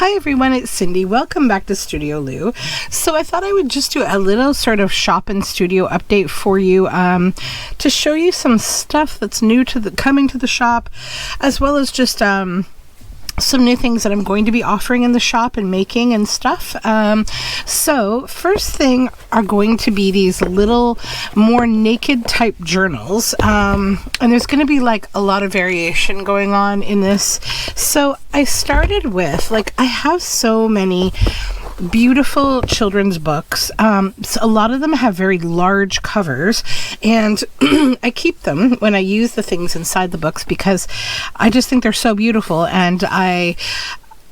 Hi everyone, it's Cindy. Welcome back to Studioloo. So I thought I would just do a little sort of shop and studio update for you to show you some stuff that's new to coming to the shop, as well as just some new things that I'm going to be offering in the shop and making and stuff. So first thing are going to be these little more naked type journals, and there's going to be like a lot of variation going on in this. So I started with, I have so many beautiful children's books. So a lot of them have very large covers, and I keep them when I use the things inside the books because I just think they're so beautiful, and I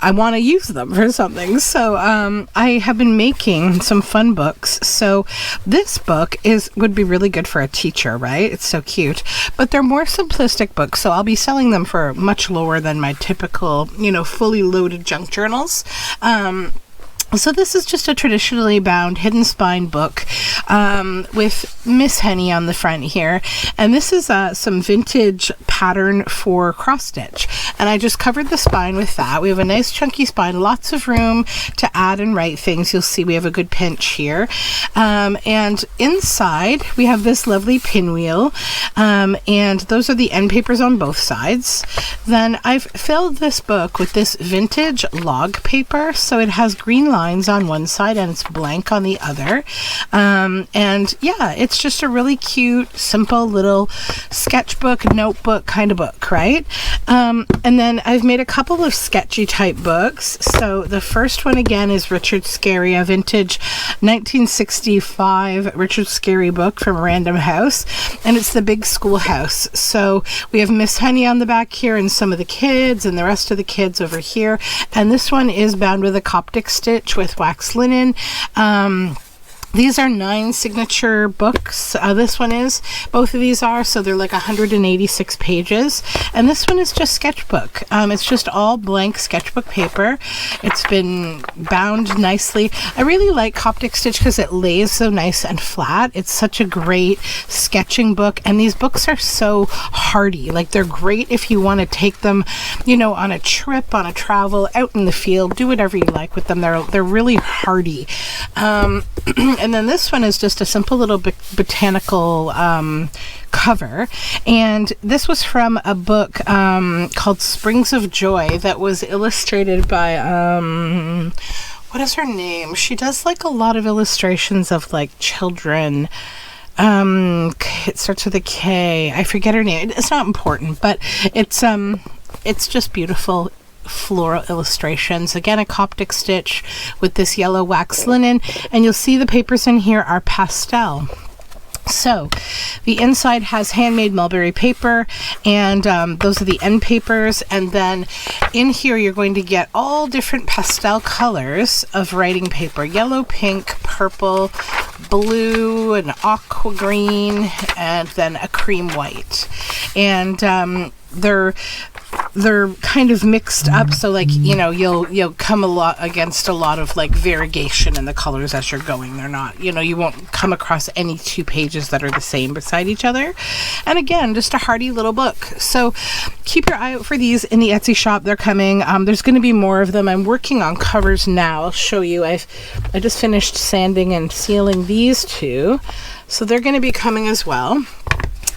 want to use them for something. So I have been making some fun books. So this book would be really good for a teacher, right? It's so cute. But they're more simplistic books, so I'll be selling them for much lower than my typical, fully loaded junk journals. So this is just a traditionally bound hidden spine book with Miss Henny on the front here. And this is some vintage pattern for cross stitch. And I just covered the spine with that. We have a nice chunky spine, lots of room to add and write things. You'll see we have a good pinch here. And inside we have this lovely pinwheel. And those are the end papers on both sides. Then I've filled this book with this vintage log paper. So it has green lines on one side and it's blank on the other. And yeah, it's just a really cute, simple little sketchbook, notebook kind of book, right? And then I've made a couple of sketchy type books. So the first one again is Richard Scarry, a vintage 1965 Richard Scarry book from Random House, and it's the big schoolhouse. So we have Miss Henny on the back here and some of the kids and the rest of the kids over here. And this one is bound with a Coptic stitch with wax linen. These are 9 signature books. This one is. Both of these are. So they're like 186 pages. And this one is just sketchbook. It's just all blank sketchbook paper. It's been bound nicely. I really like Coptic stitch because it lays so nice and flat. It's such a great sketching book. And these books are so hardy. They're great if you want to take them, on a trip, on a travel, out in the field. Do whatever you like with them. They're really hardy. And then this one is just a simple little botanical cover. And this was from a book called Springs of Joy that was illustrated by, what is her name? She does a lot of illustrations of children. It starts with a K. I forget her name. It's not important, but it's just beautiful floral illustrations. Again, a Coptic stitch with this yellow wax linen, and you'll see the papers in here are pastel. So the inside has handmade mulberry paper, and those are the end papers. And then in here you're going to get all different pastel colors of writing paper: yellow, pink, purple, blue, an aqua green, and then a cream white. And they're kind of mixed up, so you'll come against a lot of variegation in the colors as you're going. They're not, you won't come across any 2 pages that are the same beside each other. And again, just a hardy little book. So keep your eye out for these in the Etsy shop. They're coming. There's going to be more of them. I'm working on covers now. I'll show you. I just finished sanding and sealing these 2, so they're going to be coming as well.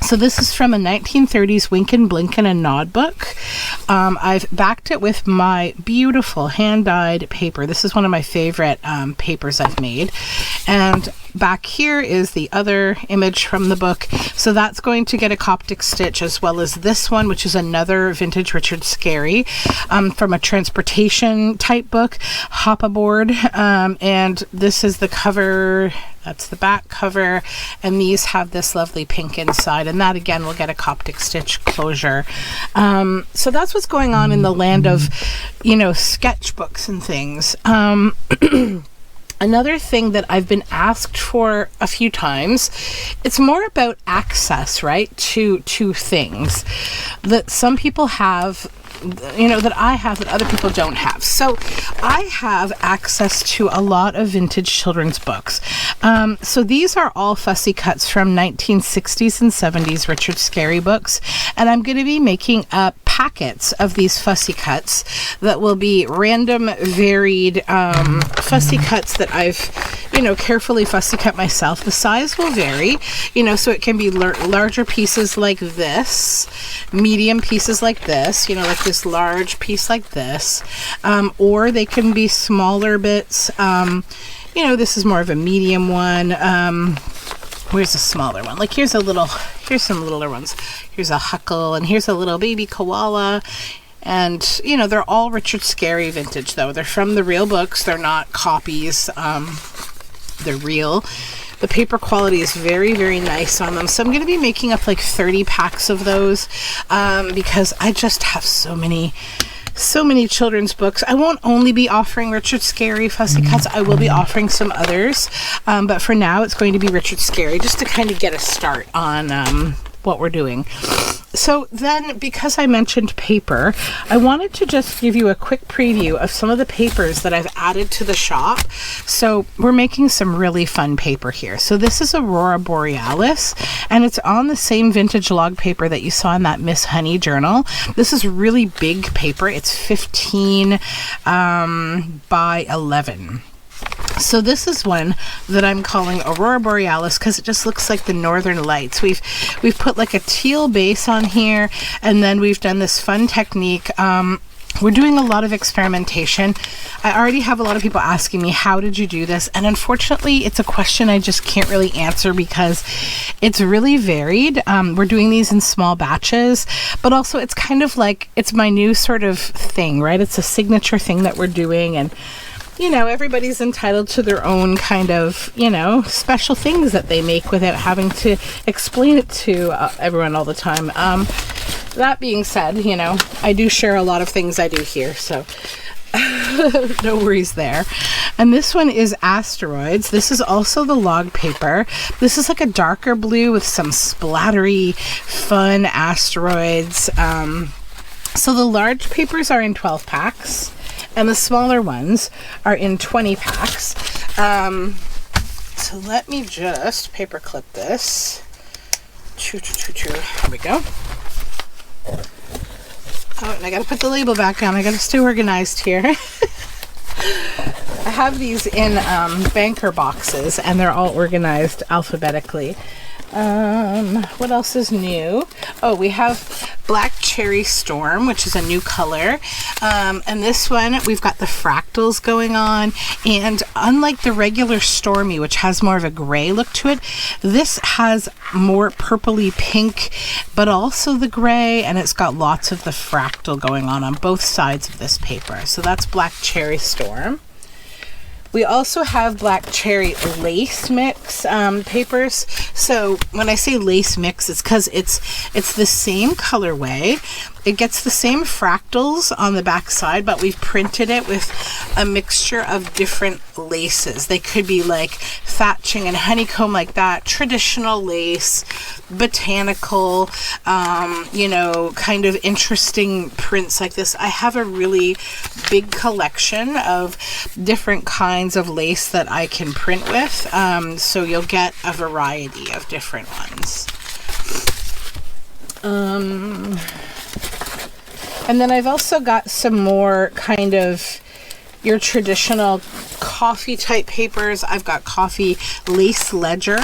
So this is from a 1930s Wink and Blink and a Nod book. I've backed it with my beautiful hand-dyed paper. This is one of my favorite papers I've made. And back here is the other image from the book. So that's going to get a Coptic stitch, as well as this one, which is another vintage Richard Scarry from a transportation type book, Hop Aboard. And this is the cover. That's the back cover, and these have this lovely pink inside, and that again will get a Coptic stitch closure. So that's what's going on in the land of, sketchbooks and things. Another thing that I've been asked for a few times, it's more about access, right, to things. That some people have that I have that other people don't have. So I have access to a lot of vintage children's books. So these are all Fussy Cuts from 1960s and 70s Richard Scarry books, and I'm going to be making up packets of these Fussy Cuts that will be random, varied Fussy Cuts that I've carefully fussy cut myself. The size will vary, so it can be larger pieces like this, medium pieces like this, like this large piece like this, or they can be smaller bits. This is more of a medium one. Where's a smaller one? Like here's some littler ones. Here's a Huckle, and here's a little baby koala. And, they're all Richard Scarry vintage, though. They're from the real books. They're not copies. They're real. The paper quality is very, very nice on them. So I'm going to be making up like 30 packs of those because I just have so many children's books. I won't only be offering Richard Scarry Fussy Cuts. I will be offering some others. But for now, it's going to be Richard Scarry just to kind of get a start on what we're doing. So then, because I mentioned paper, I wanted to just give you a quick preview of some of the papers that I've added to the shop. So we're making some really fun paper here. So this is Aurora Borealis, and it's on the same vintage log paper that you saw in that Miss Honey journal. This is really big paper. It's 15 by 11. So this is one that I'm calling Aurora Borealis because it just looks like the northern lights. We've put like a teal base on here, and then we've done this fun technique. We're doing a lot of experimentation. I already have a lot of people asking me, how did you do this? And unfortunately, it's a question I just can't really answer because it's really varied. We're doing these in small batches, but also it's kind of like, it's my new sort of thing, right? It's a signature thing that we're doing, and everybody's entitled to their own kind of, special things that they make without having to explain it to everyone all the time. That being said, I do share a lot of things I do here, so no worries there. And this one is Asteroids. This is also the log paper. This is like a darker blue with some splattery, fun asteroids. So the large papers are in 12 packs. And the smaller ones are in 20 packs. So let me just paper clip this. Here we go. Oh, and I gotta put the label back on. I gotta stay organized here. I have these in banker boxes, and they're all organized alphabetically. What else is new? Oh, we have Black Cherry Storm, which is a new color. And this one, we've got the fractals going on. And unlike the regular Stormy, which has more of a gray look to it, this has more purpley pink, but also the gray, and it's got lots of the fractal going on both sides of this paper. So that's Black Cherry Storm. We also have Black Cherry Lace Mix papers. So when I say lace mix, it's because it's the same colorway. It gets the same fractals on the back side, but we've printed it with a mixture of different laces. They could be like thatching and honeycomb like that, traditional lace, botanical, kind of interesting prints like this. I have a really big collection of different kinds of lace that I can print with. So you'll get a variety of different ones. And then I've also got some more kind of your traditional coffee type papers. I've got coffee lace ledger.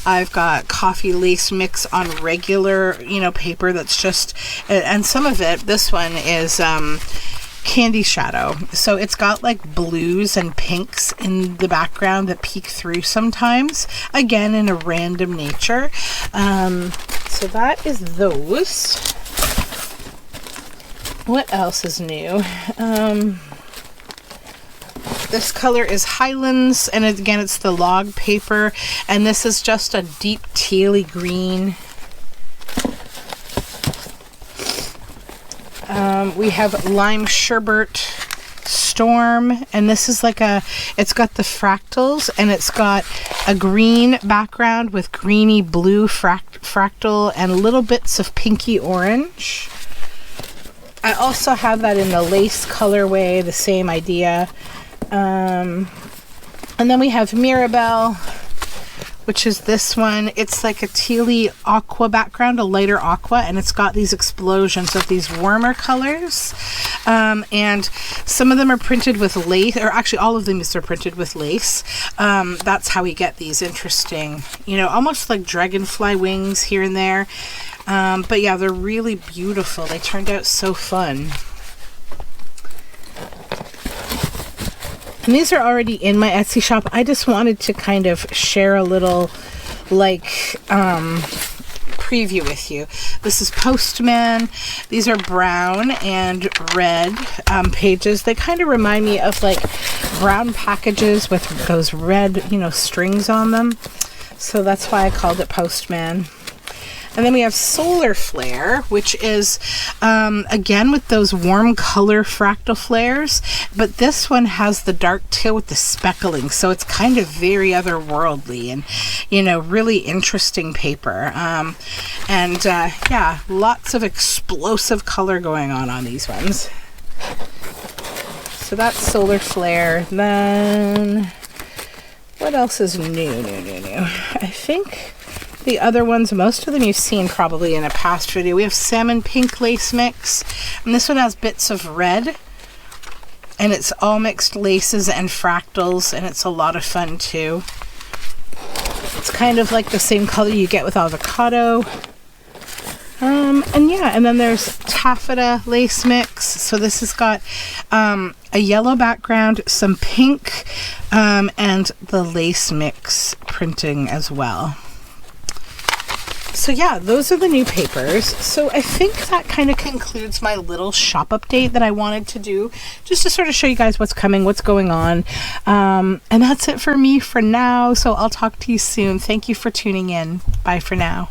I've got coffee lace mix on regular, paper that's just, and some of it, this one is Candy Shadow. So it's got like blues and pinks in the background that peek through sometimes, again in a random nature. So that is those. What else is new? This color is Highlands, and again it's the log paper, and this is just a deep tealy green. We have Lime Sherbet Storm, and this is like it's got the fractals, and it's got a green background with greeny blue fractal and little bits of pinky orange. I also have that in the lace colorway, the same idea. And then we have Mirabelle, which is this one. It's like a tealy aqua background, a lighter aqua, and it's got these explosions of these warmer colors. And some of them are printed with lace, or actually all of them are printed with lace. That's how we get these interesting, you know, almost like dragonfly wings here and there. But yeah, they're really beautiful. They turned out so fun. And these are already in my Etsy shop. I just wanted to kind of share a little, like, preview with you. This is Postman. These are brown and red pages. They kind of remind me of, like, brown packages with those red, you know, strings on them. So that's why I called it Postman. And then we have Solar Flare, which is, again, with those warm color fractal flares. But this one has the dark teal with the speckling. So it's kind of very otherworldly and, you know, really interesting paper. Yeah, lots of explosive color going on these ones. So that's Solar Flare. Then, what else is new? I think the other ones, most of them you've seen probably in a past video. We have Salmon Pink Lace Mix, and this one has bits of red, and it's all mixed laces and fractals, and it's a lot of fun too. It's kind of like the same color you get with avocado. And then there's Taffeta Lace Mix. So this has got a yellow background, some pink, and the lace mix printing as well. So yeah, those are the new papers. So I think that kind of concludes my little shop update that I wanted to do, just to sort of show you guys what's coming, what's going on. And that's it for me for now. So I'll talk to you soon. Thank you for tuning in. Bye for now.